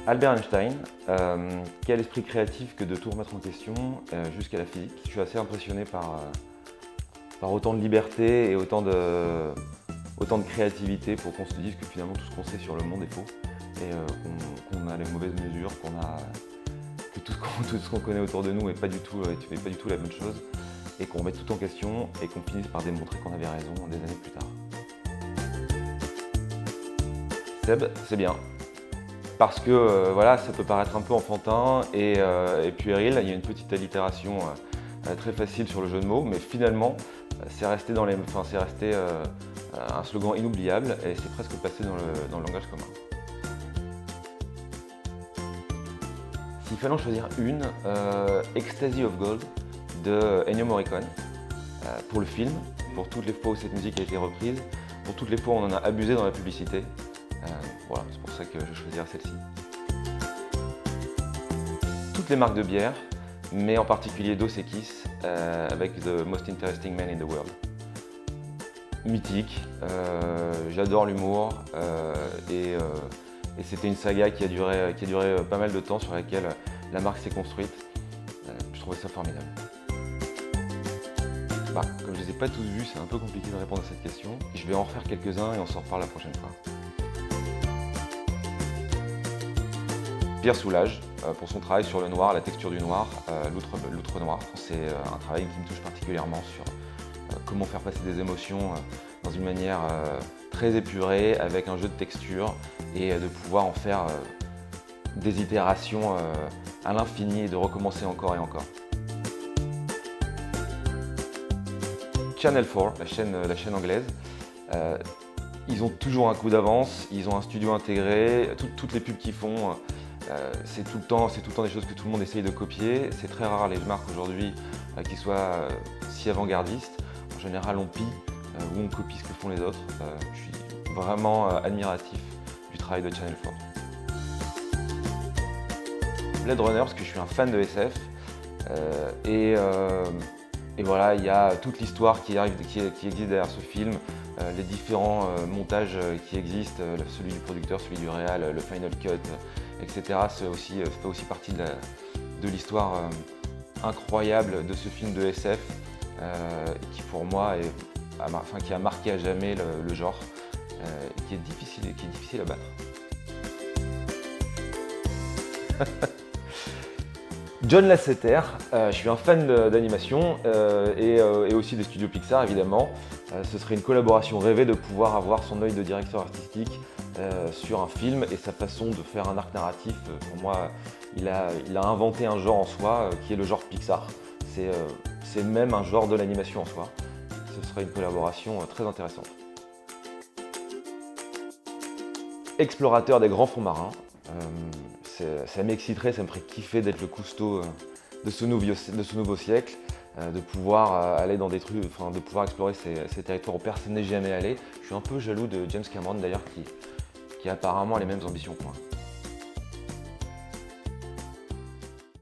Albert Einstein, quel esprit créatif que de tout remettre en question jusqu'à la physique. Je suis assez impressionné par autant de liberté et autant de créativité pour qu'on se dise que finalement tout ce qu'on sait sur le monde est faux et qu'on a les mauvaises mesures, que tout ce qu'on connaît autour de nous n'est pas du tout la bonne chose et qu'on remette tout en question et qu'on finisse par démontrer qu'on avait raison des années plus tard. Seb, c'est bien. Parce que voilà, ça peut paraître un peu enfantin et puéril. Il y a une petite allitération très facile sur le jeu de mots, mais finalement, c'est resté un slogan inoubliable et c'est presque passé dans le langage commun. S'il fallait en choisir une, Ecstasy of Gold de Ennio Morricone, pour le film, pour toutes les fois où cette musique a été reprise, pour toutes les fois où on en a abusé dans la publicité. Voilà, c'est pour ça que je choisirais celle-ci. Toutes les marques de bière, mais en particulier Dos Equis, avec The Most Interesting Man in the World. Mythique, j'adore l'humour et c'était une saga qui a duré pas mal de temps sur laquelle la marque s'est construite. Je trouvais ça formidable. Comme je ne les ai pas tous vus, c'est un peu compliqué de répondre à cette question. Je vais en refaire quelques-uns et on s'en reparle la prochaine fois. Pierre Soulages, pour son travail sur le noir, la texture du noir, l'outre noir. C'est un travail qui me touche particulièrement sur comment faire passer des émotions dans une manière très épurée, avec un jeu de texture, et de pouvoir en faire des itérations à l'infini et de recommencer encore et encore. Channel 4, la chaîne anglaise, ils ont toujours un coup d'avance, ils ont un studio intégré, toutes les pubs qu'ils font, c'est tout le temps des choses que tout le monde essaye de copier. C'est très rare les marques aujourd'hui qui soient si avant-gardistes. En général, on pille ou on copie ce que font les autres. Je suis vraiment admiratif du travail de Channel 4. Blade Runner, parce que je suis un fan de SF. Et voilà, il y a toute l'histoire qui existe derrière ce film, les différents montages qui existent, celui du producteur, celui du réal, le final cut, etc. Ça fait aussi partie de l'histoire incroyable de ce film de SF qui pour moi qui a marqué à jamais le genre, qui est difficile à battre. John Lasseter, je suis un fan d'animation et aussi des studios Pixar évidemment. Ce serait une collaboration rêvée de pouvoir avoir son œil de directeur artistique sur un film et sa façon de faire un arc narratif. Pour moi, il a inventé un genre en soi qui est le genre Pixar. C'est même un genre de l'animation en soi. Ce serait une collaboration très intéressante. Explorateur des grands fonds marins. Ça m'exciterait, ça me ferait kiffer d'être le Cousteau de ce nouveau siècle, de pouvoir aller dans des trucs, de pouvoir explorer ces territoires où personne n'est jamais allé. Je suis un peu jaloux de James Cameron d'ailleurs qui apparemment a les mêmes ambitions que moi.